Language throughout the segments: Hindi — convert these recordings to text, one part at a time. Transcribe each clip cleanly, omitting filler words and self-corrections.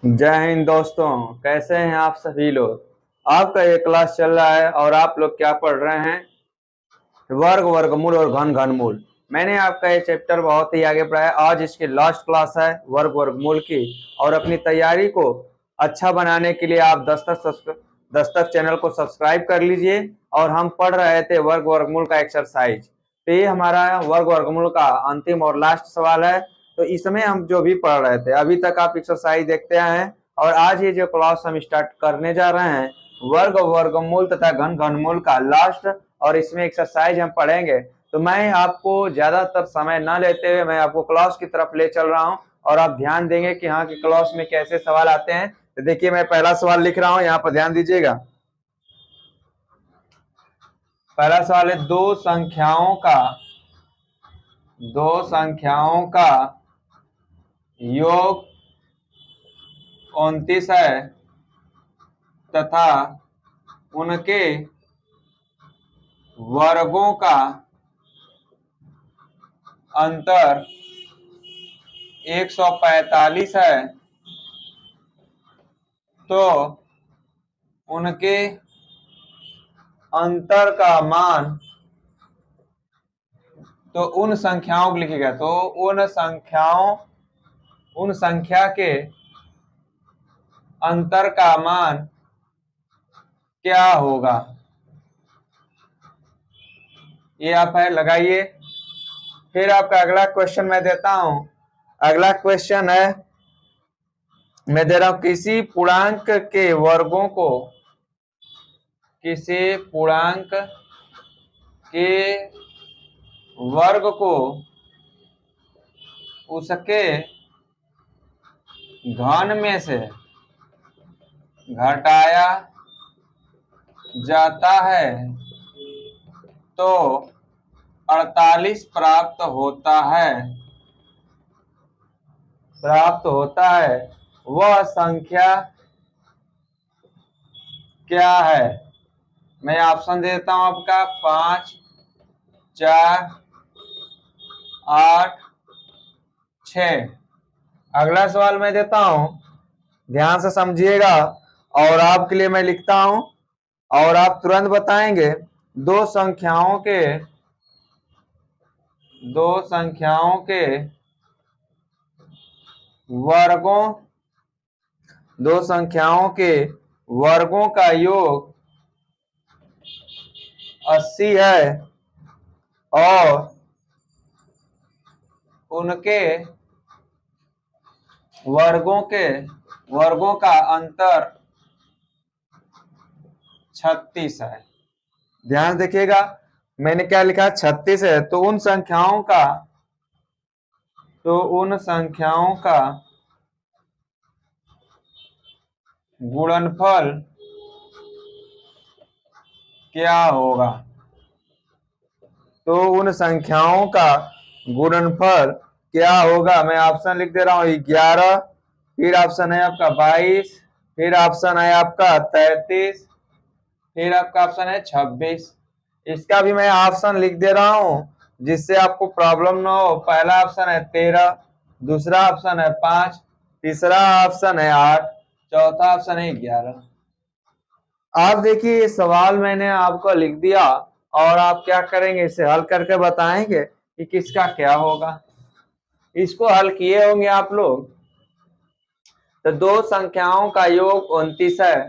जय हिंद दोस्तों। कैसे हैं आप सभी लोग। आपका ये क्लास चल रहा है और आप लोग क्या पढ़ रहे हैं? वर्ग, वर्गमूल और घन, घनमूल। मैंने आपका ये चैप्टर बहुत ही आगे पढ़ाया। आज इसकी लास्ट क्लास है वर्ग, वर्गमूल की। और अपनी तैयारी को अच्छा बनाने के लिए आप दस्तक चैनल को सब्सक्राइब कर लीजिए। और हम पढ़ रहे थे वर्ग, वर्गमूल का एक्सरसाइज। तो ये हमारा वर्ग, वर्गमूल का अंतिम और लास्ट सवाल है। तो इसमें हम जो भी पढ़ रहे थे अभी तक आप एक्सरसाइज देखते आए हैं। और आज ये जो क्लास हम स्टार्ट करने जा रहे हैं वर्ग, वर्गमूल तथा घन, घनमूल का लास्ट, और इसमें एक्सरसाइज हम पढ़ेंगे। तो मैं आपको ज्यादातर समय न लेते हुए मैं आपको क्लास की तरफ ले चल रहा हूं और आप ध्यान देंगे कि हाँ कि क्लास में कैसे सवाल आते हैं। तो देखिए मैं पहला सवाल लिख रहा हूं, यहाँ पर ध्यान दीजिएगा। पहला सवाल है दो संख्याओं का योग 29 है तथा उनके वर्गों का अंतर 145 है। तो उनके अंतर का मान, तो उन संख्याओं को लिखिएगा। तो उन संख्या के अंतर का मान क्या होगा, ये आप है लगाइए। फिर आपका अगला क्वेश्चन मैं देता हूं। अगला क्वेश्चन है, मैं दे रहा हूं किसी पूर्णांक के वर्गों को, किसी पूर्णांक के वर्ग को उसके घन में से घटाया जाता है तो 48 प्राप्त होता है। वह संख्या क्या है? मैं ऑप्शन देता हूं आपका 5, 4, 8, 6। अगला सवाल मैं देता हूं, ध्यान से समझिएगा। और आपके लिए मैं लिखता हूं और आप तुरंत बताएंगे। दो संख्याओं के वर्गों दो संख्याओं के वर्गों का योग 80 है और उनके वर्गों का अंतर 36 है। ध्यान देखिएगा, मैंने क्या लिखा, 36 है। तो उन संख्याओं का गुणनफल क्या होगा? तो उन संख्याओं का गुणनफल क्या होगा? मैं ऑप्शन लिख दे रहा हूं 11, फिर ऑप्शन है आपका 22, फिर ऑप्शन है आपका 33, फिर आपका ऑप्शन है 26। इसका भी मैं ऑप्शन लिख दे रहा हूं जिससे आपको प्रॉब्लम ना हो। पहला ऑप्शन है 13, दूसरा ऑप्शन है 5, तीसरा ऑप्शन है 8, चौथा ऑप्शन है 11। आप देखिए ये सवाल मैंने आपको लिख दिया और आप क्या करेंगे, इसे हल करके बताएंगे कि किसका क्या होगा। इसको हल किए होंगे आप लोग। तो दो संख्याओं का योग 29 है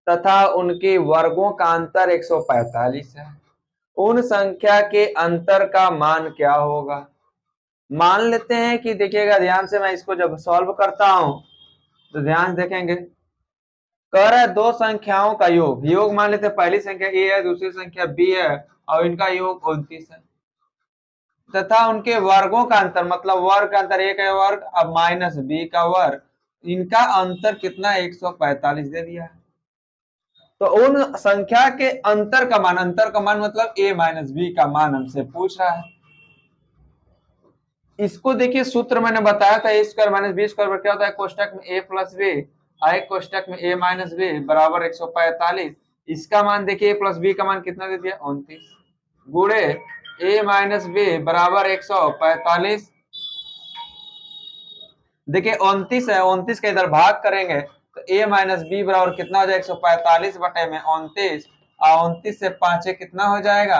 तथा उनके वर्गों का अंतर 145 है। उन संख्या के अंतर का मान क्या होगा? मान लेते हैं कि देखिएगा ध्यान से, मैं इसको जब सॉल्व करता हूं तो ध्यान देखेंगे। कह रहा है दो संख्याओं का योग मान लेते हैं। पहली संख्या ए है, दूसरी संख्या बी है और इनका योग 29 है तथा उनके वर्गों का अंतर, मतलब वर्ग का अंतर, ए का वर्ग अब माइनस बी का वर्ग, इनका अंतर कितना, 145 दे दिया है। तो उन संख्या के अंतर का मान मतलब a माइनस बी का मान हमसे पूछ रहा है। इसको देखिए, सूत्र मैंने बताया था, ए स्क्वायर माइनस बी स्क्वायर क्या होता है, कोष्टक में a प्लस बी, एक कोष्टक में a माइनस बी बराबर 145। इसका मान देखिए, a प्लस बी का मान कितना दे दिया, 29, गुणे a माइनस बी बराबर 145। देखिए 29 है, 29 का इधर भाग करेंगे तो a माइनस बी बराबर कितना हो जाएगा 145 बटे में 29 और 29 से 5 कितना हो जाएगा,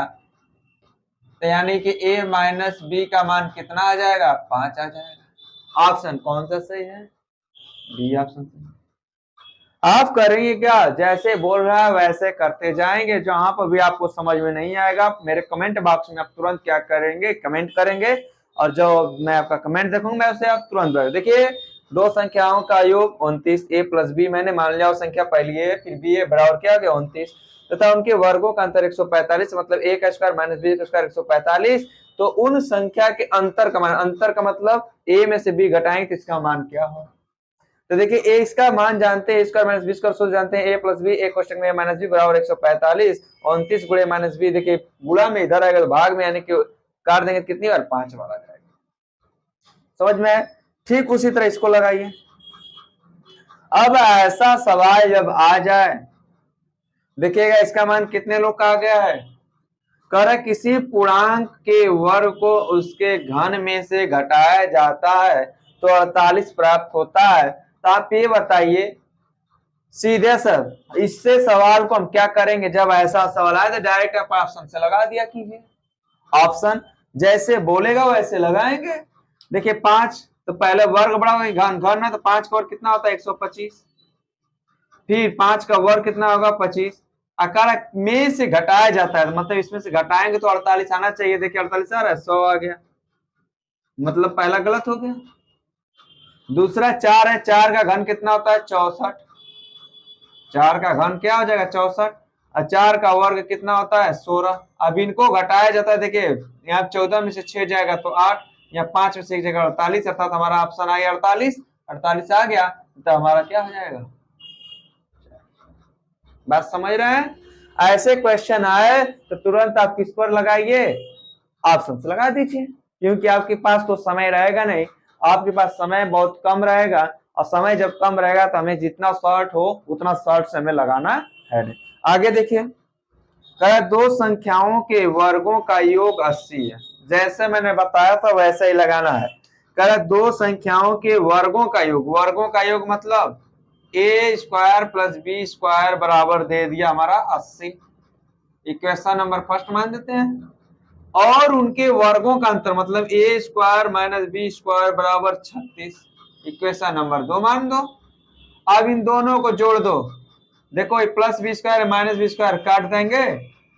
तो यानी कि a माइनस बी का मान कितना आ जाएगा 5 आ जाएगा। ऑप्शन कौन सा सही है, बी ऑप्शन सही। आप करेंगे क्या, जैसे बोल रहा है वैसे करते जाएंगे, जहां पर भी आपको समझ में नहीं आएगा मेरे कमेंट बॉक्स में आप तुरंत क्या करेंगे, कमेंट करेंगे, और जो मैं आपका कमेंट देखूंगा मैं उसे आप तुरंत देखिए। दो संख्याओं का योग 29 a प्लस बी, मैंने मान लिया वो संख्या पहली है फिर बी है, बराबर क्या हो गया 29 तथा उनके वर्गों का अंतर 145, मतलब a का स्क्वायर माइनस बी का स्क्वायर 145। तो उन संख्या के अंतर का मान, अंतर का मतलब a में से b घटाएंगे तो इसका मान क्या हो। तो देखिए ए इसका मान जानते हैं, स्क्वायर माइनस बी स्क्वायर सूत्र जानते हैं, ए प्लस बी ए कोष्टक में माइनस बी बराबर 145, 29 गुणे माइनस बी, देखिए गुणा में इधर आएगा तो भाग में, यानी कि काट देंगे कितनी बार 5 बार आ जाएगा। समझ में? ठीक उसी तरह इसको लगाइए। अब ऐसा सवाल जब आ जाए, देखिएगा इसका मान कितने लोग का आ गया है, कर किसी पूर्णांक के वर्ग को उसके घन में से घटाया जाता है तो 48 प्राप्त होता है। तो आप ये बताइए सीधे सर, इससे सवाल को हम क्या करेंगे, जब ऐसा सवाल आए तो डायरेक्ट आप ऑप्शन से लगा दिया कीजिए। ऑप्शन जैसे बोलेगा वैसे लगाएंगे। देखिए 5 तो पहले वर्ग बढ़ाओगे, घन घन है तो 5 का वर्ग कितना होता है 125, फिर 5 का वर्ग कितना होगा 25, आकार में से घटाया जाता है मतलब इसमें से घटाएंगे तो 48 आना चाहिए। देखिए 48 आ रहा है, 100 आ गया, मतलब पहला गलत हो गया। दूसरा 4 है, 4 का घन कितना होता है 64, 4 का घन क्या हो जाएगा 64, और 4 का वर्ग कितना होता है 16। अब इनको घटाया जाता है, देखिए यहाँ 14 में से 6 जाएगा तो 8, यहाँ 5 में से 1 जाएगा 48, अर्थात हमारा ऑप्शन आ गया 48, 48 आ गया तो हमारा क्या हो जाएगा। बात समझ रहे हैं? ऐसे क्वेश्चन आए तो तुरंत आप किस पर लगाइए, ऑप्शन से लगा दीजिए, क्योंकि आपके पास तो समय रहेगा नहीं, आपके पास समय बहुत कम रहेगा, और समय जब कम रहेगा तो हमें जितना शॉर्ट हो उतना शॉर्ट से हमें लगाना है। आगे देखिए, दो संख्याओं के वर्गों का योग 80 है, जैसे मैंने बताया था वैसे ही लगाना है। दो संख्याओं के वर्गों का योग, वर्गों का योग मतलब ए स्क्वायर प्लस बी स्क्वायर बराबर दे दिया हमारा 80, इक्वेशन नंबर फर्स्ट मान देते हैं, और उनके वर्गों का अंतर मतलब ए स्क्वायर माइनस बी स्क्वायर बराबर 36, इक्वेशन नंबर 2 मान दो। अब इन दोनों को जोड़ दो, देखो plus b square minus b square काट देंगे,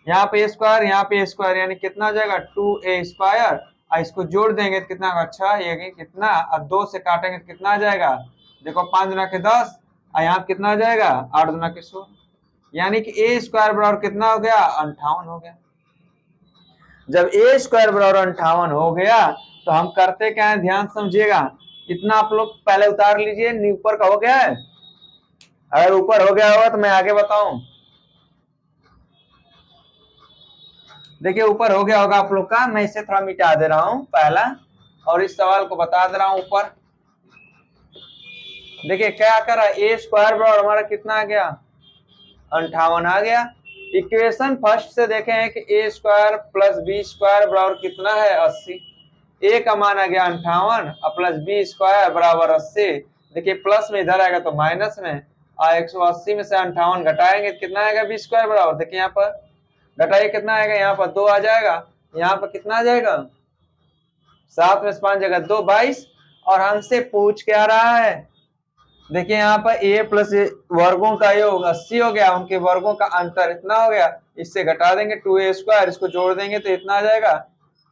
यहाँ पे ए स्क्वायर यहाँ पे ए स्क्वायर, यानी कितना आ जाएगा 2a स्क्वायर, और इसको जोड़ देंगे तो कितना होगा 6, ये कितना, और 2 से काटेंगे तो कितना आ जाएगा, देखो 5 गुना के 10, और यहाँ कितना आ जाएगा 8 गुना के 16, यानी कि ए स्क्वायर बराबर कितना हो गया 58 हो गया। जब ए स्क्वायर बराबर 58 हो गया तो हम करते क्या है, ध्यान समझिएगा, इतना आप लोग पहले उतार लीजिए, ऊपर का हो गया है, अगर ऊपर हो गया होगा तो मैं आगे बताऊं। देखिए ऊपर हो गया होगा आप लोग का, मैं इसे थोड़ा मिटा दे रहा हूं पहला, और इस सवाल को बता दे रहा हूं ऊपर। देखिए क्या करा, ए स्क्वायर बराबर हमारा कितना आ गया 58 आ गया। इक्वेशन फर्स्ट से देखे हैं कि ए स्क्वायर प्लस बी स्क्वायर बराबर कितना है 80, ए का मान आ गया 58 और प्लस बी स्क्वायर बराबर 80। देखिए प्लस में इधर आएगा तो माइनस में, और 180 में से 58 घटाएंगे तो कितना आएगा बी स्क्वायर बराबर, देखिए यहाँ पर घटाइए कितना आएगा, यहाँ पर 2 आ जाएगा, यहाँ पर कितना आ जाएगा 7 में से 5 जगह 2 22, और हमसे पूछ क्या रहा है, देखिए यहाँ पर a प्लस वर्गों का योग 80 हो गया, उनके वर्गों का अंतर इतना हो गया, इससे घटा देंगे 2a स्क्वायर, इसको जोड़ देंगे तो इतना आ जाएगा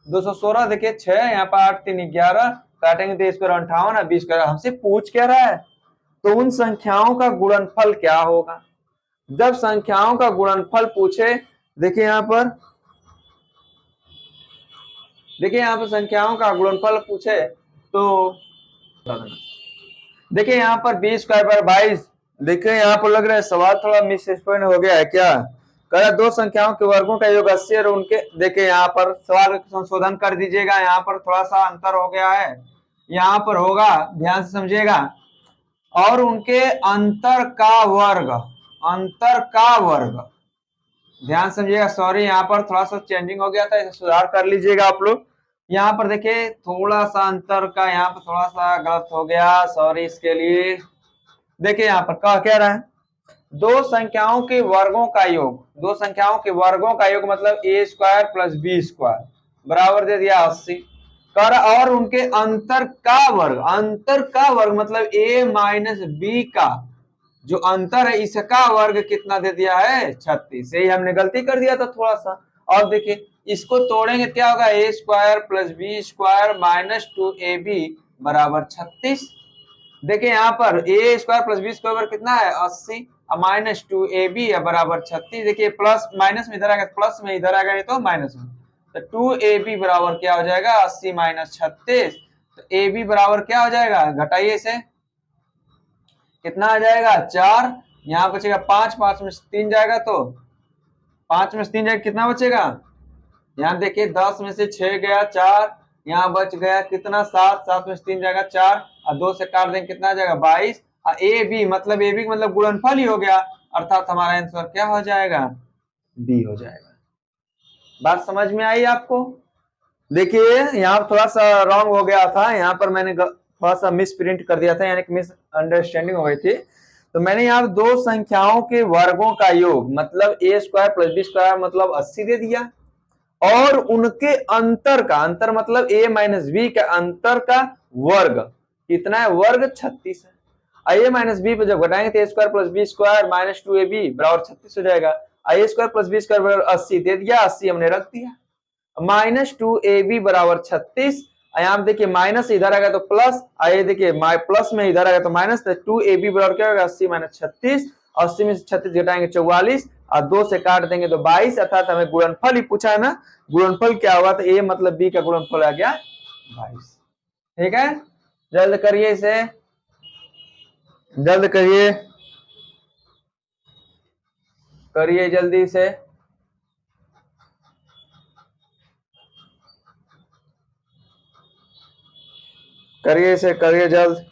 216, देखिए 6 यहाँ पर 8 3 11, काटेंगे तो स्क्वायर 58 और 20 स्क्वायर। हमसे पूछ क्या रहा है, तो उन संख्याओं का गुणनफल क्या होगा। जब संख्याओं का गुणनफल पूछे, देखिए यहाँ पर, देखिए यहाँ पर संख्याओं का गुणनफल पूछे तो देखिए यहाँ पर 20 स्क्वायर पर 22, देखिए यहाँ पर लग रहा है सवाल थोड़ा मिसस्पेंड हो गया है क्या, कह दो संख्याओं के वर्गों का योग 80 और उनके, देखिए यहाँ पर सवाल संशोधन कर दीजिएगा, यहाँ पर थोड़ा सा अंतर हो गया है, यहाँ पर होगा ध्यान से समझिएगा, और उनके अंतर का वर्ग, अंतर का वर्ग, ध्यान समझिएगा, सॉरी यहाँ पर थोड़ा सा चेंजिंग हो गया था, इसे सुधार कर लीजिएगा आप लोग। यहाँ पर देखिए थोड़ा सा अंतर का यहाँ पर थोड़ा सा गलत हो गया, सॉरी इसके लिए। देखिए यहाँ पर क्या रहा है, दो संख्याओं के वर्गों का योग, दो संख्याओं के वर्गों का योग मतलब ए स्क्वायर प्लस बी स्क्वायर बराबर दे दिया 80 कर, और उनके अंतर का वर्ग, अंतर का वर्ग मतलब ए माइनस बी का जो अंतर है इसका वर्ग कितना दे दिया है 36। यही हमने गलती कर दिया था थोड़ा सा। और देखिए इसको तोड़ेंगे क्या होगा, a square plus b square minus 2ab बराबर 36। देखिए यहाँ पर a square plus b square कितना है 80 और माइनस 2ab है बराबर 36। देखिए प्लस माइनस में इधर आ गया प्लस में, इधर आ गया तो माइनस में, तो 2ab बराबर क्या हो जाएगा 80 माइनस 36। तो ab बराबर क्या हो जाएगा, घटाइए इसे, कितना आ जाएगा 4, यहाँ बचेगा 5, 5 में से 3 जाएगा तो 5 में से 3 जाएगा कितना बचेगा, यहाँ देखिए 10 में से 6 गया 4, यहाँ बच गया कितना 7, 7 में से 3 जाएगा 4 और 2 से काट देंगे कितना आ जाएगा 22। और ए बी मतलब गुणनफल ही हो गया, अर्थात हमारा आंसर क्या हो जाएगा, बी हो जाएगा। बात समझ में आई आपको? देखिए यहाँ थोड़ा सा रॉन्ग हो गया था, यहाँ पर मैंने थोड़ा सा मिस प्रिंट कर दिया था, यानी कि मिस अंडरस्टैंडिंग हो गई थी। तो मैंने यहाँ दो संख्याओं के वर्गों का योग मतलब ए स्क्वायर प्लस बी स्क्वायर मतलब 80 दे दिया, और उनके अंतर का, अंतर मतलब a माइनस बी का अंतर का वर्ग कितना है, वर्ग 36 है। a माइनस बी पे जब घटाएंगे तो a square plus b square minus 2ab बराबर 36 हो जाएगा। a square plus b square बराबर 80 दे दिया, 80 हमने रख दिया, माइनस 2ab बराबर 36। यहाँ देखिए माइनस इधर आ गया तो प्लस, आइए देखिए प्लस में इधर आ गया तो माइनस, तो 2ab बराबर क्या होगा 80 माइनस 36, 80 में से 36 घटाएंगे 44 और 2 से काट देंगे तो 22, अर्थात हमें गुणनफल ही पूछा है ना, गुणनफल क्या होगा, तो a मतलब b का गुणनफल आ गया 22। ठीक है, जल्द करिए इसे, जल्द करिए, करिए जल्दी से, करिए इसे, करिए जल्द।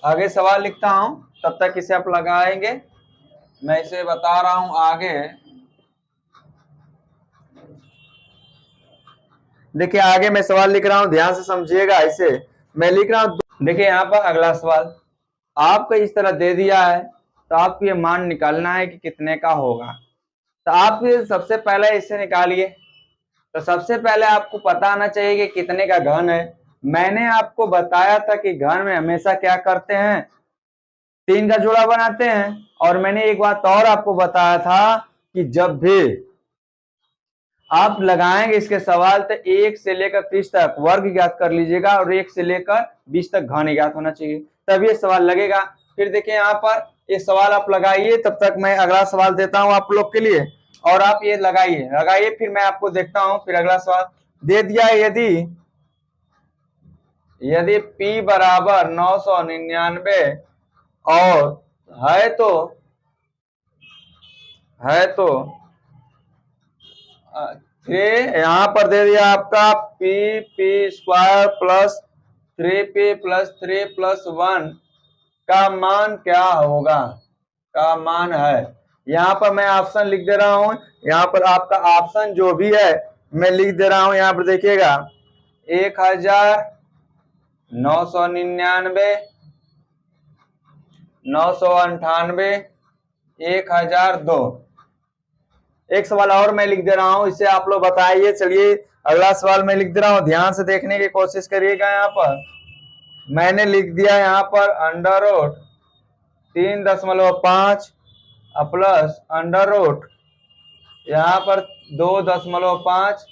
आगे सवाल लिखता हूं, तब तक इसे आप लगाएंगे, मैं इसे बता रहा हूं आगे। देखिए आगे मैं सवाल लिख रहा हूं, ध्यान से समझिएगा इसे, मैं लिख रहा हूं। देखिए यहाँ पर अगला सवाल आपको इस तरह दे दिया है, तो आपको ये मान निकालना है कि कितने का होगा। तो आप सबसे पहले इसे निकालिए। तो सबसे पहले आपको पता आना चाहिए कि कितने का घन है। मैंने आपको बताया था कि घन में हमेशा क्या करते हैं, 3 का जोड़ा बनाते हैं। और मैंने एक बात और आपको बताया था कि जब भी आप लगाएंगे इसके सवाल तो 1 से लेकर 30 तक वर्ग ज्ञात कर लीजिएगा और 1 से लेकर 20 तक घन ज्ञात होना चाहिए, तब ये सवाल लगेगा। फिर देखिए यहाँ पर ये सवाल आप लगाइए, तब तक मैं अगला सवाल देता हूं आप लोग के लिए, और आप ये लगाइए लगाइए, फिर मैं आपको देखता हूं। फिर अगला सवाल दे दिया है, यदि P बराबर 999 और है तो यहाँ पर दे दिया आपका P square plus 3p plus 3 plus 1 का मान क्या होगा, का मान है। यहाँ पर मैं ऑप्शन लिख दे रहा हूं, यहाँ पर आपका ऑप्शन जो भी है मैं लिख दे रहा हूं। यहाँ पर देखिएगा 1999, 998, 1002। एक सवाल और मैं लिख दे रहा हूं, इसे आप लोग बताइए। चलिए अगला सवाल मैं लिख दे रहा हूं, ध्यान से देखने की कोशिश करिएगा। यहाँ पर मैंने लिख दिया यहाँ पर under root 3.5 plus under root यहाँ पर 2.5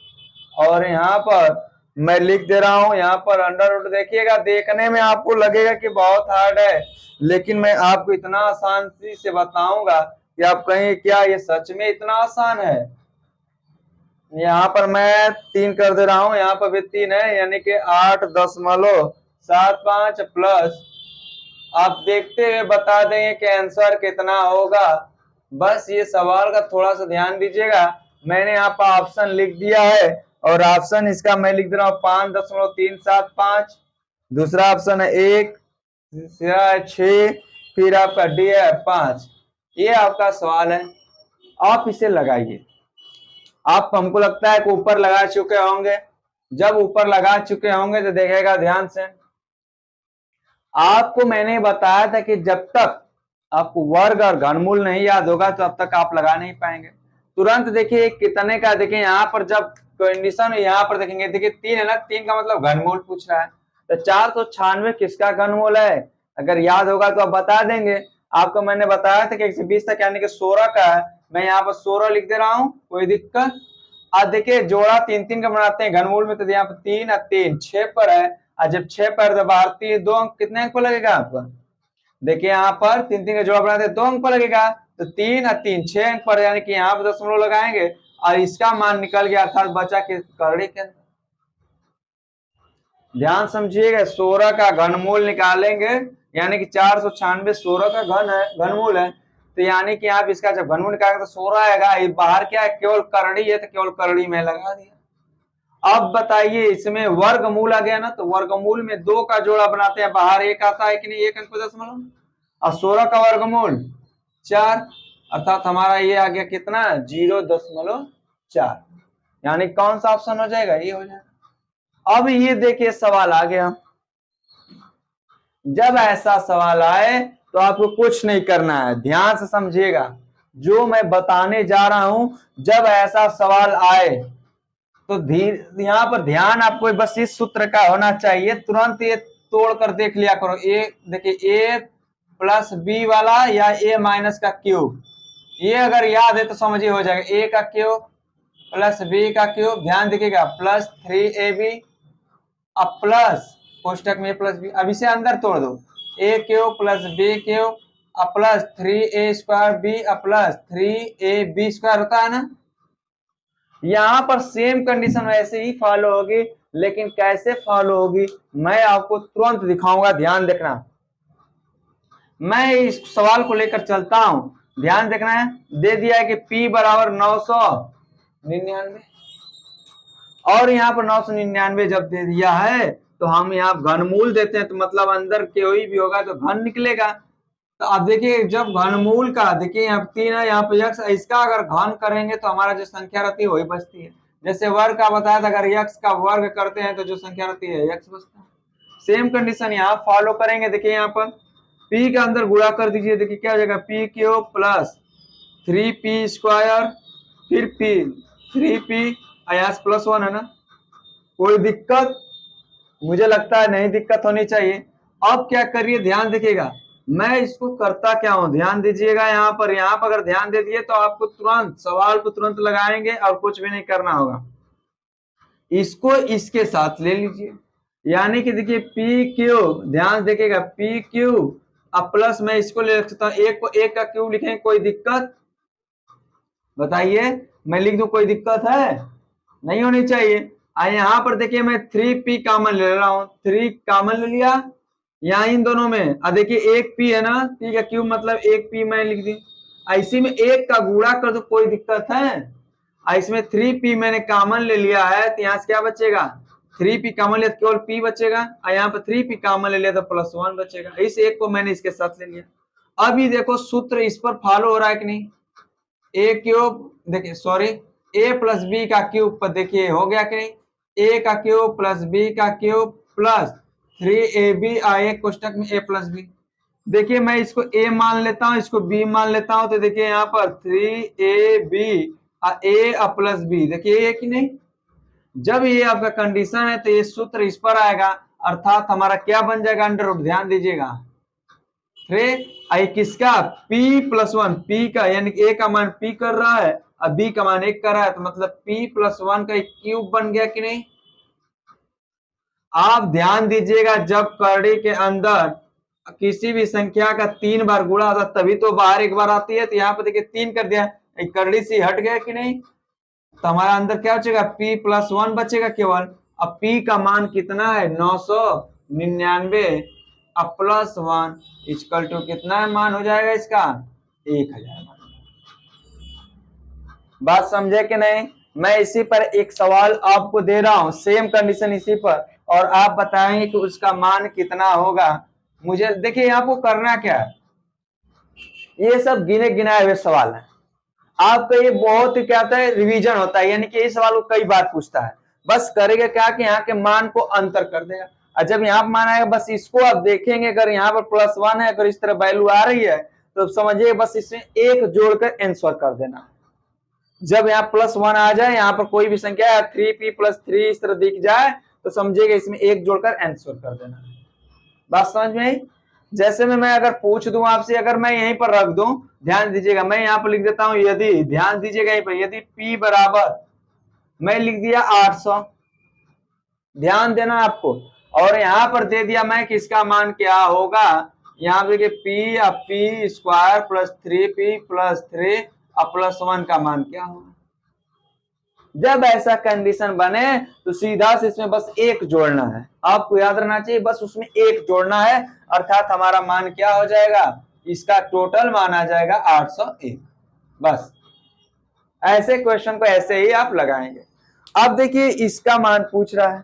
और यहाँ पर मैं लिख दे रहा हूं यहाँ पर अंडर रूट। देखिएगा देखने में आपको लगेगा कि बहुत हार्ड है, लेकिन मैं आपको इतना आसान से बताऊंगा कि आप कहेंगे क्या ये सच में इतना आसान है। यहाँ पर मैं 3 कर दे रहा हूं, यहाँ पर भी 3 है, यानी कि 8.75 प्लस, आप देखते हुए बता देंगे कि आंसर कितना होगा। बस ये सवाल का थोड़ा सा ध्यान दीजिएगा। मैंने यहाँ पर ऑप्शन लिख दिया है और ऑप्शन इसका मैं लिख दे रहा हूँ 5.375 दूसरा ऑप्शन है 1, तीसरा है 6, फिर आपका डी है 5। ये आपका सवाल है, आप इसे लगाइए। आप हमको लगता है कि ऊपर लगा चुके होंगे। जब ऊपर लगा चुके होंगे तो देखेगा ध्यान से, आपको मैंने बताया था कि जब तक आपको वर्ग और घनमूल नहीं याद होगा तो अब तक आप लगा नहीं पाएंगे। तुरंत देखिए कितने का, देखिए यहाँ पर जब कंडीशन यहाँ पर देखेंगे, देखिए 3 है ना, 3 का मतलब घनमूल पूछ रहा है। तो 496 किसका घनमूल है, अगर याद होगा तो आप बता देंगे। आपको मैंने बताया था कि 120 तक यानी कि 16 का है। मैं यहाँ पर 16 लिख दे रहा हूँ, कोई दिक्कत। आज देखिए जोड़ा 3-3 का बनाते हैं घनमूल में, तो यहाँ पर 3 और 3 6 पर है। और जब 6 पर तो बाहर 3 2 अंक, कितने अंक पर लगेगा आपका, देखिए यहाँ पर 3-3 का जोड़ा बनाते हैं 2 अंक पर लगेगा। तो 3 और 3 6 अंक पर, यानी कि यहाँ पर दशमलव लगाएंगे और इसका मान निकल गया, अर्थात बचा कि करड़ी के अंदर। ध्यान समझिएगा, 16 का घनमूल निकालेंगे, यानी कि 496 16 का घन है, घनमूल है। तो यानी कि आप इसका जब घनमूल निकालेंगे तो 16 आएगा। ये बाहर क्या है, केवल करड़ी है, तो केवल करड़ी में लगा दिया। अब बताइए इसमें वर्गमूल आ गया ना, तो वर्गमूल में 2 का जोड़ा बनाते हैं, बाहर 1 आता है कि नहीं, 1 अंक पर दशमलव, और 16 का वर्गमूल 4, अर्थात हमारा ये आ गया कितना, 0.4। यानी कौन सा ऑप्शन हो जाएगा, ये हो जाएगा। अब ये देखिए सवाल आ गया। जब ऐसा सवाल आए तो आपको कुछ नहीं करना है, ध्यान से समझिएगा जो मैं बताने जा रहा हूं। जब ऐसा सवाल आए तो यहाँ पर ध्यान आपको बस इस सूत्र का होना चाहिए, तुरंत ये तोड़ कर देख लिया करो। ए देखिए, ए प्लस बी वाला या ए माइनस का क्यूब, ये अगर याद है तो समझिए हो जाएगा। ए का क्यूब प्लस बी का क्यूब, ध्यान देखिएगा, प्लस 3ab अब प्लस कोष्टक में प्लस बी। अब इसे अंदर तोड़ दो, ए क्यूब प्लस बी क्यूब अब प्लस 3a² बी अब प्लस 3ab² होता है ना। यहां पर सेम कंडीशन वैसे ही फॉलो होगी, लेकिन कैसे फॉलो होगी मैं आपको तुरंत दिखाऊंगा, ध्यान देखना। मैं इस सवाल को लेकर चलता हूं, ध्यान देखना है। दे दिया है कि P बराबर 999, और यहाँ पर 999 जब दे दिया है तो हम यहाँ घनमूल देते हैं, तो मतलब अंदर कोई भी होगा तो घन निकलेगा। तो अब देखिए जब घनमूल का, देखिए यहाँ 3 है, यहाँ पे यक्स, इसका अगर घन करेंगे तो हमारा जो संख्या रहती है वही बचती है। जैसे वर्ग का बताया था, अगर यक्स का वर्ग करते हैं तो जो संख्या रहती है यक्स बचता है। सेम कंडीशन यहाँ फॉलो करेंगे। देखिए यहाँ पर P के अंदर गुणा कर दीजिए, देखिए क्या हो जाएगा, P क्यूब प्लस 3p², फिर P 3p अयास प्लस 1 है ना। कोई दिक्कत, मुझे लगता है नहीं दिक्कत होनी चाहिए। अब क्या करिए, ध्यान देखिएगा, मैं इसको करता क्या हूं, ध्यान दीजिएगा। यहाँ पर अगर ध्यान दे दिए तो आपको तुरंत सवाल को तुरंत लगाएंगे और कुछ भी नहीं करना होगा। इसको इसके साथ ले लीजिए, यानी कि देखिए पी क्यूब, ध्यान देखिएगा, पी क्यूब अब प्लस मैं इसको ले सकता हूँ, एक को एक का क्यूब लिखें, कोई दिक्कत बताइए, मैं लिख दूं, कोई दिक्कत है, नहीं होनी चाहिए। यहाँ पर देखिए मैं 3p कॉमन ले रहा हूँ, 3 कॉमन ले लिया यहाँ इन दोनों में। अब देखिए एक p है ना, p का क्यूब मतलब एक p मैं लिख दी। इसी में एक का गुणा कर दो, कोई दिक्कत है। इसमें 3p मैंने कॉमन ले लिया है, तो यहाँ से क्या बचेगा, 3p कॉमन लिया तो केवल p बचेगा, और यहाँ पर 3p कॉमन ले लिया तो प्लस 1 बचेगा। इस एक को मैंने इसके साथ ले लिया। अब ये देखो सूत्र इस पर फॉलो हो रहा है कि नहीं, ए क्यूब, देखिए सॉरी, ए प्लस बी का क्यूब पर देखिए हो गया कि नहीं, ए का क्यूब प्लस बी का क्यूब प्लस 3ab एक कोष्टक में a प्लस बी। देखिए मैं इसको a मान लेता हूं, इसको b मान लेता हूं, तो देखिए यहाँ पर 3ab a प्लस बी, देखिए ये कि नहीं। जब ये आपका कंडीशन है तो ये सूत्र इस पर आएगा, अर्थात हमारा क्या बन जाएगा, अंडर रूट, ध्यान दीजिएगा। किसका, p प्लस 1, p का, यानी कि a का मान p कर रहा है और b का मान 1 कर रहा है, तो मतलब p प्लस 1 का एक क्यूब बन गया कि नहीं। आप ध्यान दीजिएगा, जब करड़ी के अंदर किसी भी संख्या का 3 बार गुणा होता तभी तो बाहर 1 बार आती है। तो यहाँ पर देखिए 3 कर दिया, करड़ी से हट गया कि नहीं, तो हमारा अंदर क्या बचेगा, p प्लस 1 बचेगा केवल। अब p का मान कितना है, 999 अब प्लस 1 इक्वल टू कितना मान हो जाएगा इसका, 1000। बात समझे कि नहीं। मैं इसी पर एक सवाल आपको दे रहा हूं, सेम कंडीशन इसी पर, और आप बताएंगे कि उसका मान कितना होगा। मुझे देखिए आपको करना क्या है, ये सब गिने गिनाए हुए सवाल है। आपका ये बहुत ही क्या होता है, रिवीजन होता है, यानी कि ये सवाल को कई बार पूछता है। बस करेगा क्या कि यहाँ के मान को अंतर कर देगा, और जब यहाँ पर मान आएगा बस इसको आप देखेंगे, अगर यहाँ पर +1 है, अगर इस तरह वैल्यू आ रही है तो समझिए बस इसमें एक जोड़कर आंसर कर देना। जब यहाँ +1 आ जाए, यहाँ पर कोई भी संख्या 3p+3 इस तरह दिख जाए तो समझिएगा इसमें एक जोड़कर आंसर कर देना। बात समझ में आई? जैसे मैं अगर पूछ दूं आपसे, अगर मैं यहीं पर रख दूं, ध्यान दीजिएगा, मैं यहाँ पर लिख देता हूं यदि, ध्यान दीजिएगा यहीं पर, यदि p बराबर, मैं लिख दिया 800, ध्यान देना आपको, और यहाँ पर दे दिया मैं कि इसका मान क्या होगा, यहाँ पे देखिए p स्क्वायर +3p+3 +1 का मान क्या होगा। जब ऐसा कंडीशन बने तो सीधा से इसमें बस एक जोड़ना है, आपको याद रहना चाहिए, बस उसमें एक जोड़ना है, अर्थात हमारा मान क्या हो जाएगा, इसका टोटल मान आ जाएगा 801। बस ऐसे क्वेश्चन को ऐसे ही आप लगाएंगे। अब देखिए इसका मान पूछ रहा है,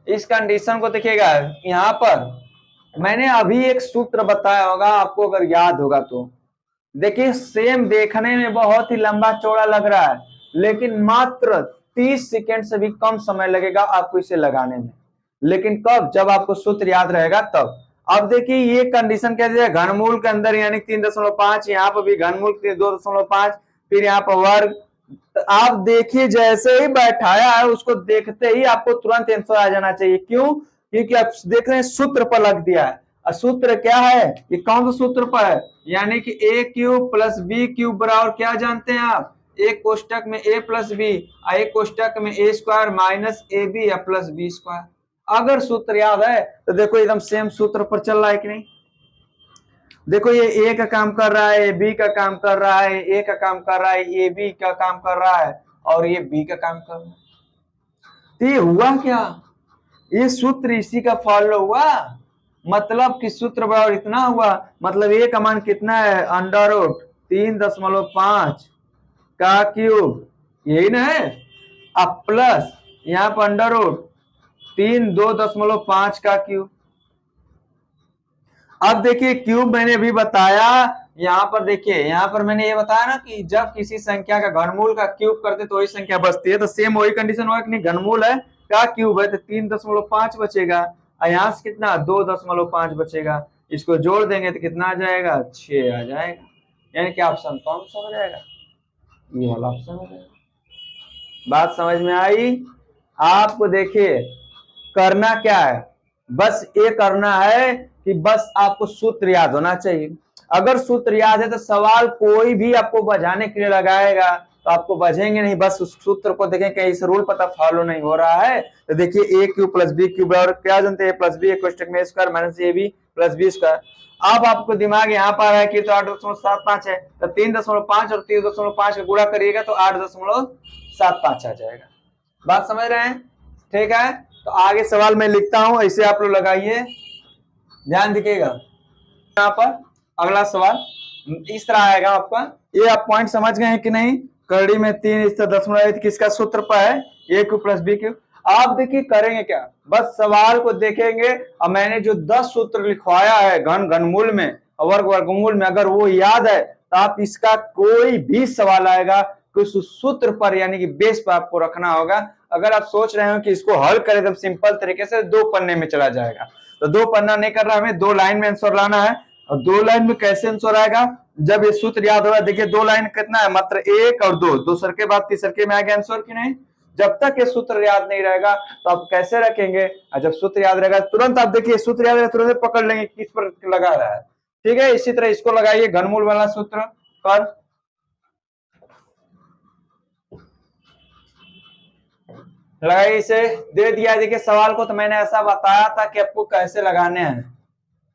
इस कंडीशन को देखिएगा, यहां पर मैंने अभी एक सूत्र बताया होगा आपको, अगर याद होगा तो देखिए, सेम देखने में बहुत ही लंबा चौड़ा लग रहा है, लेकिन मात्र 30 सेकेंड से भी कम समय लगेगा आपको इसे लगाने में। लेकिन कब, जब आपको सूत्र याद रहेगा तब। अब देखिए ये कंडीशन क्या है, घनमूल के अंदर यानी 3.5, यहाँ पर भी घनमूल 2.5, फिर यहाँ पर वर्ग। आप देखिए जैसे ही बैठाया है उसको देखते ही आपको तुरंत आंसर आ जाना चाहिए। क्यों? क्योंकि आप देख रहे हैं सूत्र पर लग दिया है। सूत्र क्या है, ये कौन सा सूत्र पर है, यानी कि a³ + b³ बराबर क्या जानते हैं आप, एक कोष्टक में a + b, एक कोष्टक में a² - ab + b²। अगर सूत्र याद है तो देखो एकदम सेम सूत्र पर चल रहा है कि नहीं। देखो ये ए का काम कर रहा है, बी का काम कर रहा है, ए का काम कर रहा है, ये बी का काम कर रहा है, और ये बी का काम कर रहा है। तो ये हुआ क्या, ये सूत्र इसी का फॉलो हुआ, मतलब कि सूत्र बराबर इतना हुआ, मतलब ए का मान कितना है, √3.5 का क्यूब, यही ना है, अब प्लस यहाँ पर √3 2.5 का क्यूब। अब देखिए क्यूब मैंने भी बताया, यहाँ पर देखिए, यहाँ पर मैंने ये बताया ना कि जब किसी संख्या का घनमूल का क्यूब करते तो वही संख्या बचती है, तो सेम वही कंडीशन होगा कि नहीं, घनमूल है का क्यूब है तो 3.5 बचेगा, और यहाँ से कितना 2.5 बचेगा, इसको जोड़ देंगे तो कितना आ जाएगा, 6 आ जाएगा। यानी कि ऑप्शन कौन सा हो जाएगा, ये वाला ऑप्शन हो जाएगा। बात समझ में आई? आपको देखिए करना क्या है, बस ये करना है कि बस आपको सूत्र याद होना चाहिए। अगर सूत्र याद है तो सवाल कोई भी आपको बजाने के लिए लगाएगा तो आपको बजेंगे नहीं, बस उस सूत्र को देखें कहीं इस रूल पता फॉलो नहीं हो रहा है तो देखिए a³ + b³ बराबर क्या जानते हैं, a + b कोष्टक में स्क्वायर - ab + b²। अब आपको दिमाग यहाँ पर आ रहा है कि तो 8.75 है, तो 3.5 और 3.5 का गुणा करिएगा तो 8.75 आ जाएगा। बात समझ रहे हैं? ठीक है, तो आगे सवाल मैं लिखता हूं, ऐसे आप लोग लगाइए, ध्यान दीजिएगा। यहाँ पर अगला सवाल इस तरह आएगा आपका, ये आप पॉइंट समझ गए हैं कि नहीं, कड़ी में 3 इस तरह 10 किसका सूत्र पर है, a³ + b³। आप देखिए करेंगे क्या, बस सवाल को देखेंगे और मैंने जो 10 सूत्र लिखवाया है घनमूल में वर्ग वर्गमूल में, अगर वो याद है तो आप इसका कोई भी सवाल आएगा उस सूत्र पर यानी कि बेस पर आपको रखना होगा। अगर आप सोच रहे हो कि इसको हल करें एकदम सिंपल तरीके से, 2 पन्ने में चला जाएगा, तो 2 पन्ना नहीं कर रहा, हमें 2 लाइन में आंसर लाना है। और 2 लाइन में कैसे आंसर आएगा, जब ये सूत्र याद होगा, देखिए 2 लाइन कितना है, मात्र 1 और 2, दूसरे के बाद तीसरे में आएगा आंसर कि नहीं। जब तक ये सूत्र याद नहीं रहेगा तो आप कैसे रखेंगे, और जब सूत्र याद रहेगा तुरंत आप देखिए सूत्र याद रहेगा तुरंत पकड़ लेंगे किस पर लगा रहा है। ठीक है, इसी तरह इसको लगाइए घनमूल वाला सूत्र पर, लगाइए, इसे दे दिया। देखिए सवाल को तो मैंने ऐसा बताया था कि आपको कैसे लगाने हैं,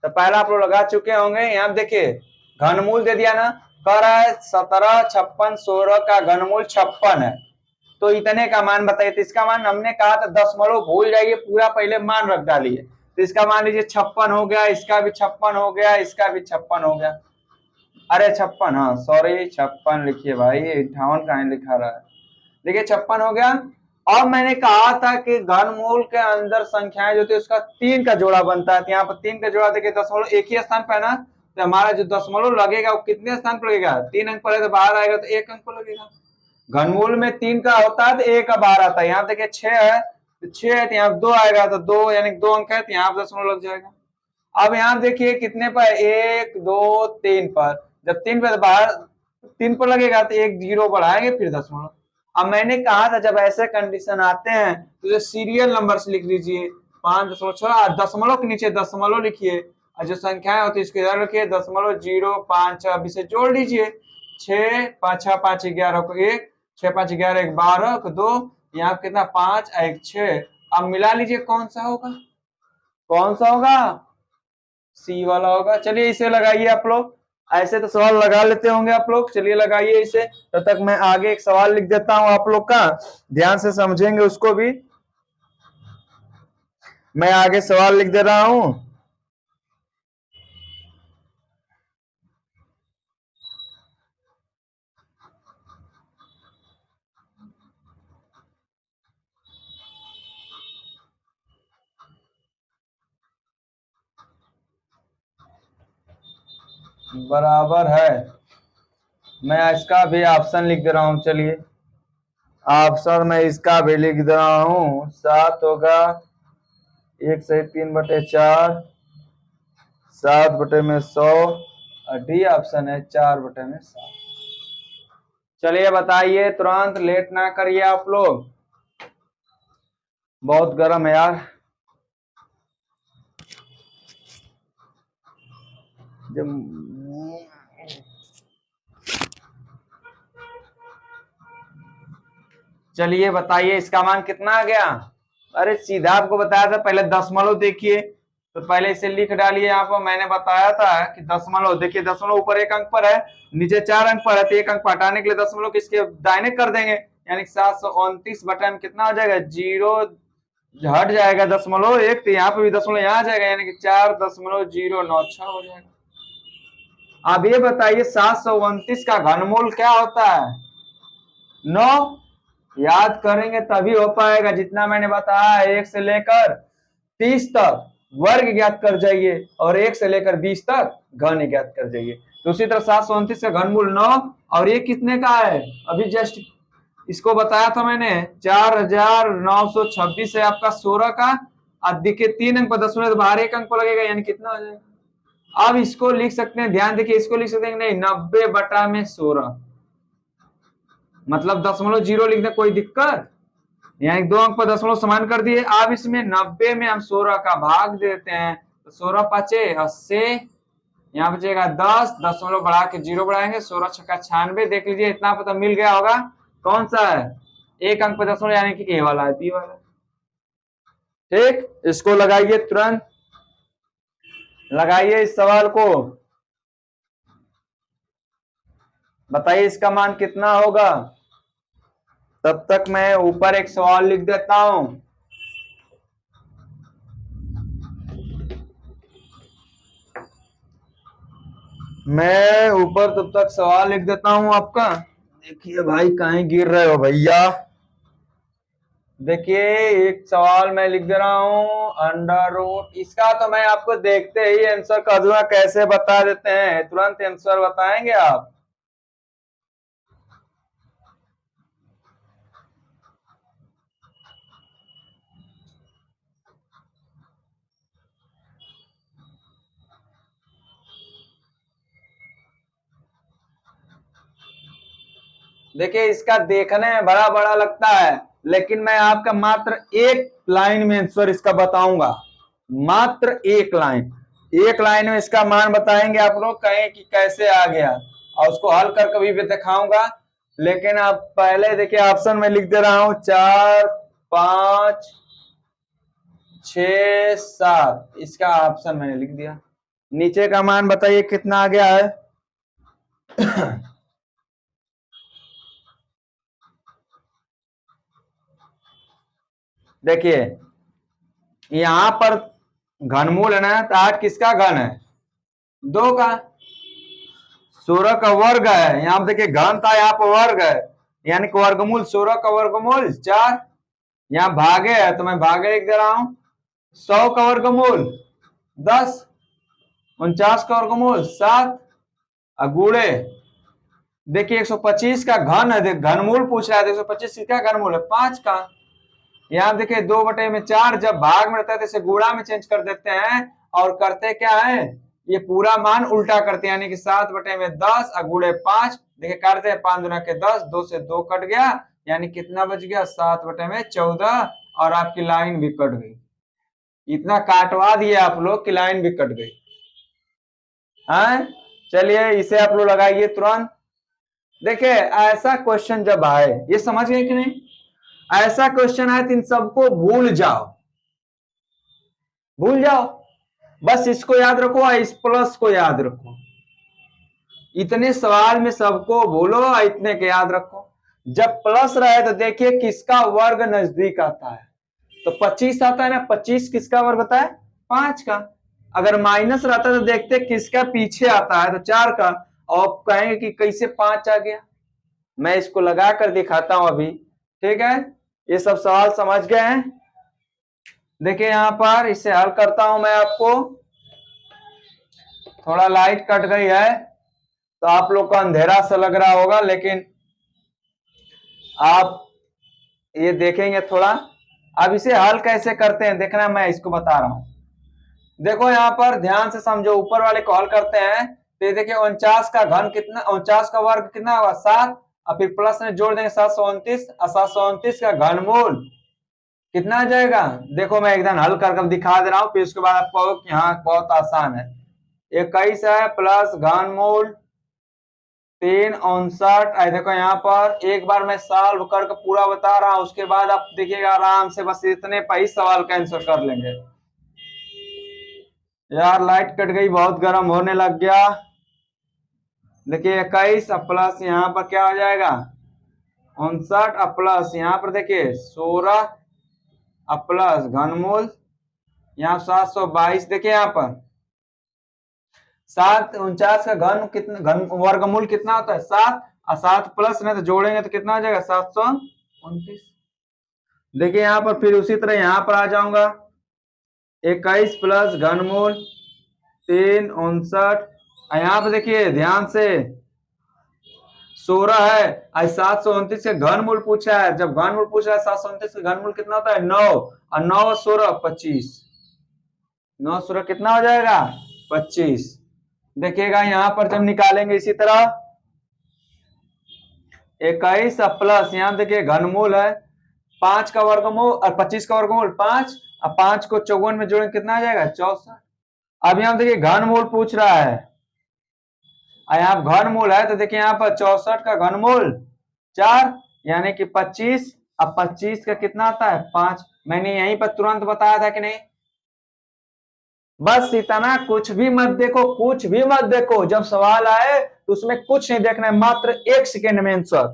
तो पहला आप लोग लगा चुके होंगे। यहाँ देखिए घनमूल दे दिया ना, कह रहा है 17 56 16 का घनमूल 56 है, तो इतने का मान बताइए। तो इसका मान हमने कहा था दशमलव भूल जाइए, पूरा पहले मान रख डालिए, तो इसका मान लीजिए 56 हो गया, इसका भी 56 हो गया, इसका भी 56 हो गया, अरे 56, हाँ सॉरी 56 लिखिए भाई, 58 कहीं लिखा रहा है, देखिए 56 हो गया। और मैंने कहा था कि घनमूल के अंदर संख्याएं जो थी उसका 3 का जोड़ा बनता है, तो यहाँ पर 3 का जोड़ा देखिए दशमलव एक ही स्थान पर है ना, तो हमारा जो दशमलव लगेगा वो कितने स्थान पर लगेगा, 3 अंक पर है तो बाहर आएगा तो 1 अंक पर लगेगा। घनमूल में 3 का होता है तो 1 का बाहर आता है, यहाँ देखिए 6 है तो 6 है तो यहाँ 2 आएगा तो 2 यानी 2 अंक है तो यहाँ दशमलव लग जाएगा। अब यहाँ देखिए कितने पर, 1 2 3 पर, जब 3 पर बाहर 3 पर लगेगा तो 1 0 बढ़ाएंगे फिर दशमलव। अब मैंने कहा था जब ऐसे कंडीशन आते हैं तो सीरियल नंबर से लिख लीजिए, 5.6 दशमलव के नीचे दशमलव लिखिए और जो संख्याएं होती है इसके इधर रखिए दशमलव 0 5 अब इसे जोड़ लीजिए, 6 5 6 5 11 को 1, 6 5 11 1 12 को 2, यहाँ कितना 5 1 6। अब मिला लीजिए कौन सा होगा, कौन सा होगा, सी वाला होगा। चलिए इसे लगाइए आप लोग, ऐसे तो सवाल लगा लेते होंगे आप लोग, चलिए लगाइए इसे, तब तक मैं आगे एक सवाल लिख देता हूं आप लोग का, ध्यान से समझेंगे उसको भी। मैं आगे सवाल लिख दे रहा हूं। बराबर है, मैं इसका भी ऑप्शन लिख दे रहा हूं, चलिए ऑप्शन में इसका भी लिख दे रहा हूं, 7 होगा 1/3/4, 7/100 और डी ऑप्शन है 4/7। चलिए बताइए, तुरंत लेट ना करिए आप लोग, बहुत गर्म है यार। चलिए बताइए इसका मान कितना आ गया। अरे सीधा आपको बताया था, पहले दशमलव देखिए, तो पहले इसे लिख डालिए। यहाँ पर मैंने बताया था कि दशमलव देखिए, दशमलव ऊपर 1 अंक पर है, नीचे 4 अंक पर है, तो 1 अंक हटाने के लिए दशमलव किसके दाहिने कर देंगे, यानी 729 बटा में कितना हो जाएगा, 0 हट जाएगा दशमलव 1, तो यहाँ पे भी दशमलव यहाँ आ जाएगा, यानी कि 4.096 हो जाएगा। अब ये बताइए 729 का घनमूल क्या होता है, 9। याद करेंगे तभी हो पाएगा, जितना मैंने बताया 1 से लेकर 30 तक वर्ग ज्ञात कर जाइए और 1 से लेकर 20 तक घन ज्ञात कर जाइए। तो उसी तरह 729 का घनमूल 9, और ये कितने का है, अभी जस्ट इसको बताया था मैंने, 4926 है आपका 16 का। अब देखिए 3 अंक पर दशमलव बाहर 1 अंक पर लगेगा, यानी कितना हो जाएगा। अब इसको लिख सकते हैं, ध्यान देखिए, इसको लिख सकते हैं नहीं, 90/16, मतलब दशमलव 0 लिखने कोई दिक्कत, यहाँ 2 अंक पर दशमलव समान कर दिए। अब इसमें 90 में हम 16 का भाग देते हैं, तो 16 5 80, यहाँ बचेगा 10, दशमलव बढ़ा के 0 बढ़ाएंगे, 16 छक्का 96, देख लीजिए इतना पता मिल गया होगा। कौन सा है, 1 अंक पर दशमलव, यानी कि ए वाला है, बी वाला। ठीक, इसको लगाइए, तुरंत लगाइए इस सवाल को, बताइए इसका मान कितना होगा। तब तक मैं ऊपर एक सवाल लिख देता हूं। मैं ऊपर तब तक सवाल लिख देता हूं आपका। देखिए भाई कहीं गिर रहे हो भैया। देखिए एक सवाल मैं लिख दे रहा हूं, अंडर रूट, इसका तो मैं आपको देखते ही आंसर कर दूंगा, कैसे बता देते हैं, तुरंत आंसर बताएंगे आप। देखिए इसका देखने में बड़ा बड़ा लगता है, लेकिन मैं आपका मात्र एक लाइन में आंसर इसका बताऊंगा, मात्र एक लाइन में इसका मान बताएंगे आप लोग, कहें कि कैसे आ गया, और उसको हल कर कभी भी दिखाऊंगा। लेकिन आप पहले देखिए ऑप्शन में लिख दे रहा हूं, 4 5 6 7, इसका ऑप्शन मैंने लिख दिया। नीचे का मान बताइए कितना आ गया है। देखिए यहां पर घनमूल है ना, तो 8 किसका घन है, 2 का, 16 का वर्ग है, यहाँ देखिए घन था, यहाँ पर वर्ग है, यानी कि वर्गमूल 16 का वर्गमूल 4। यहाँ भागे है तो मैं भागे लिख दे रहा हूं। 100 का वर्गमूल 10, 49 का वर्गमूल 7, गुणे देखिए 125 का घन है, घनमूल पूछ रहा है, 125 का घनमूल है 5 का। यहाँ देखिए 2/4 जब भाग में रहता है तो इसे गुणा में चेंज कर देते हैं और करते क्या है, ये पूरा मान उल्टा करते हैं, यानी कि 7/10 गुणे 5। देखिए करते हैं 5 दूना के 10, 2 से 2 कट गया, यानी कितना बच गया 7/14 और आपकी लाइन भी कट गई। इतना काटवा दिए आप लोग की लाइन भी कट गई। हाँ चलिए इसे आप लोग लगाइए तुरंत। देखिए ऐसा क्वेश्चन जब आए, ये समझ गए कि नहीं, ऐसा क्वेश्चन आए तो इन सबको भूल जाओ, भूल जाओ, बस इसको याद रखो और इस प्लस को याद रखो। इतने सवाल में सबको भूलो और इतने के याद रखो। जब प्लस रहे तो देखिए किसका वर्ग नजदीक आता है, तो 25 आता है ना, 25 किसका वर्ग होता है 5 का। अगर माइनस रहता है तो देखते किसका पीछे आता है, तो 4 का। और कहेंगे कि कैसे 5 आ गया, मैं इसको लगा कर दिखाता हूं अभी, ठीक है। ये सब सवाल समझ गए हैं। देखिए यहां पर इसे हल करता हूं मैं आपको। थोड़ा लाइट कट गई है तो आप लोग को अंधेरा सा लग रहा होगा, लेकिन आप ये देखेंगे थोड़ा। अब इसे हल कैसे करते हैं देखना, मैं इसको बता रहा हूं। देखो यहाँ पर ध्यान से समझो, ऊपर वाले को हल करते हैं तो ये देखिए 49 का घन कितना, 49 का वर्ग कितना होगा 7, और फिर प्लस में जोड़ देंगे 729, और 729 का घनमूल कितना आ जाएगा। देखो मैं एकदम हल कर दिखा दे रहा हूँ, फिर उसके बाद आप कहोगे कि हाँ बहुत आसान है। 21 है प्लस घनमूल 359। देखो यहाँ पर एक बार मैं सॉल्व करके पूरा बता रहा हूं, उसके बाद आप देखिएगा आराम से, बस इतने पर ही सवाल का आंसर कर लेंगे। यार लाइट कट गई, बहुत गर्म होने लग गया। देखिए 21 प्लस यहाँ पर क्या हो जाएगा 59, प्लस यहाँ पर देखिए 16 प्लस घनमूल यहाँ 722। देखिए यहाँ पर 749 का घन कितना, घन वर्गमूल कितना होता है 7, और 7 प्लस में तो जोड़ेंगे तो कितना हो जाएगा 729। देखिए यहाँ पर फिर उसी तरह यहाँ पर आ जाऊंगा, 21 प्लस घनमूल 359, यहाँ पे देखिए ध्यान से 16 है, आज 729 का घनमूल पूछा है। जब घनमूल पूछा है 729 का घनमूल कितना होता है 9, और 9 16 25, 9 16 कितना हो जाएगा 25। देखिएगा यहां पर जब निकालेंगे इसी तरह 21 प्लस यहाँ देखिए घनमूल है 5 का वर्गमूल और 25 का वर्गमूल 5, और 5 को 54 में जोड़ेंगे कितना आ जाएगा 64। अब यहाँ देखिए घनमूल पूछ रहा है, यहाँ घनमूल है तो देखिए यहाँ पर 64 का घनमूल 4, यानी कि 25, अब 25 का कितना आता है 5। मैंने यहीं पर तुरंत बताया था कि नहीं, बस इतना, कुछ भी मत देखो, कुछ भी मत देखो। जब सवाल आए तो उसमें कुछ नहीं देखना है, मात्र 1 सेकेंड में आंसर।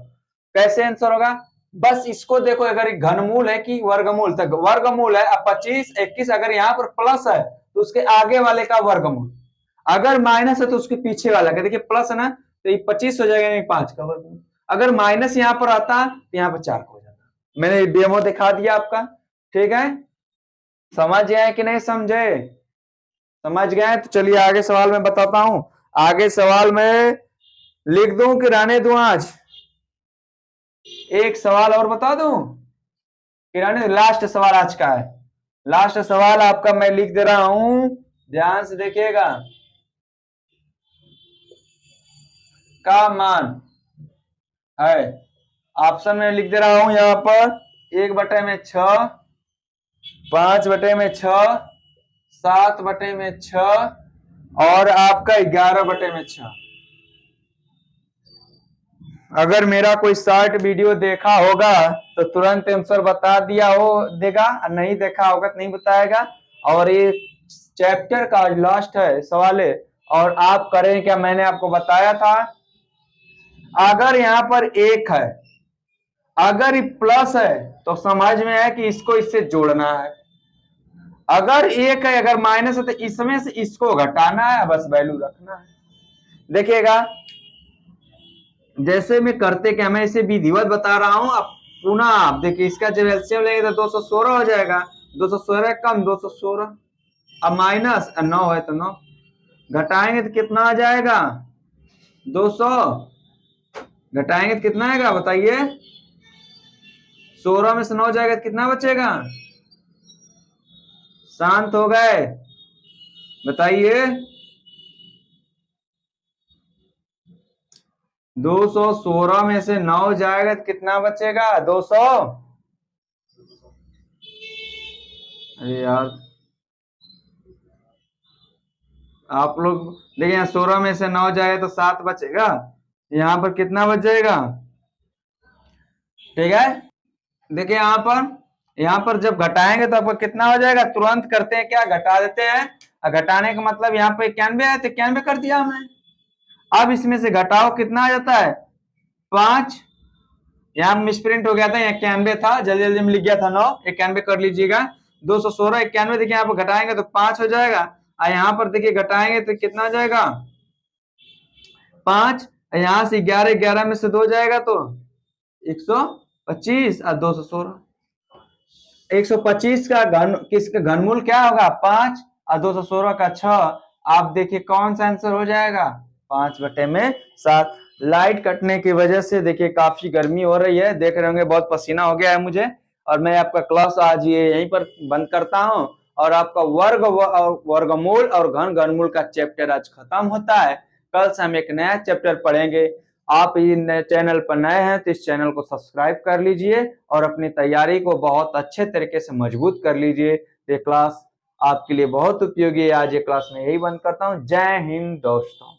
कैसे आंसर होगा, बस इसको देखो, अगर घनमूल है कि वर्गमूल, तक वर्गमूल है। अब 25 21 अगर यहाँ पर प्लस है तो उसके आगे वाले का वर्गमूल, अगर माइनस है तो उसके पीछे वाला का। देखिए प्लस है ना तो ये 25 हो जाएगा, 5 का वर्गमूल। अगर माइनस यहाँ पर आता तो यहाँ पर 4 हो जाता। मैंने डेमो दिखा दिया आपका, ठीक है। समझ गए कि नहीं समझे, समझ गए तो चलिए आगे सवाल में बताता हूं। आगे सवाल में लिख दूं कि रहने दूं, आज एक सवाल और बता दूं कि रहने, लास्ट सवाल आज का है। लास्ट सवाल आपका मैं लिख दे रहा हूं, ध्यान से देखिएगा। का मान है, ऑप्शन में लिख दे रहा हूं यहां पर 1/6, 5/6, 7/6 और आपका 11/6। अगर मेरा कोई शॉर्ट वीडियो देखा होगा तो तुरंत आंसर बता दिया हो देगा, नहीं देखा होगा तो नहीं बताएगा। और ये चैप्टर का लास्ट है सवाल है, और आप करें क्या, मैंने आपको बताया था। अगर यहाँ पर 1 है, अगर ये प्लस है तो समझ में है कि इसको इससे जोड़ना है। अगर 1 है, अगर माइनस है तो इसमें से इसको घटाना है, बस वैल्यू रखना है। देखिएगा जैसे मैं करते क्या, मैं इसे विधिवत बता रहा हूं, आप पुनः आप देखिए इसका जब एलसीएम लेंगे तो 216 हो जाएगा, 216 कम 216, अब माइनस 9 है तो 9 घटाएंगे तो कितना आ जाएगा 200, घटाएंगे तो कितना आएगा बताइए, 16 में से 9 जाएगा तो कितना बचेगा, शांत हो गए बताइए, 216 में से 9 जाएगा तो कितना बचेगा 200, अरे यार आप लोग देखिए यहाँ 16 में से 9 जाएगा तो 7 बचेगा, यहाँ पर कितना बच जाएगा, ठीक है। देखिए यहाँ पर जब घटाएंगे तो आपको कितना हो जाएगा, तुरंत करते हैं क्या, घटा देते हैं, घटाने का मतलब यहाँ पे 91 है तो 91 कर दिया हमने। अब इसमें से घटाओ कितना आ जाता है 5, यहाँ मिसप्रिंट हो गया था, यहाँ 91 था, जल्दी जल्दी में लिख गया था 9, 91 कर लीजिएगा, 216 91 देखिए यहाँ पर घटाएंगे तो 5 हो जाएगा, और यहाँ पर देखिए घटाएंगे तो कितना हो जाएगा 5, यहाँ से 11 11 में से 2 जाएगा तो 125 और 216, 125 का घन किसका घनमूल क्या होगा 5 और 216 का 6, आप देखिए कौन सा आंसर हो जाएगा 5/7। लाइट कटने की वजह से देखिए काफी गर्मी हो रही है, देख रहे होंगे बहुत पसीना हो गया है मुझे, और मैं आपका क्लास आज ये यहीं पर बंद करता हूं, और आपका वर्गमूल और घनमूल का चैप्टर आज खत्म होता है। कल से हम एक नया चैप्टर पढ़ेंगे। आप ये चैनल पर नए हैं तो इस चैनल को सब्सक्राइब कर लीजिए और अपनी तैयारी को बहुत अच्छे तरीके से मजबूत कर लीजिए। ये क्लास आपके लिए बहुत उपयोगी है। आज ये क्लास में यही बंद करता हूँ। जय हिंद दोस्तों।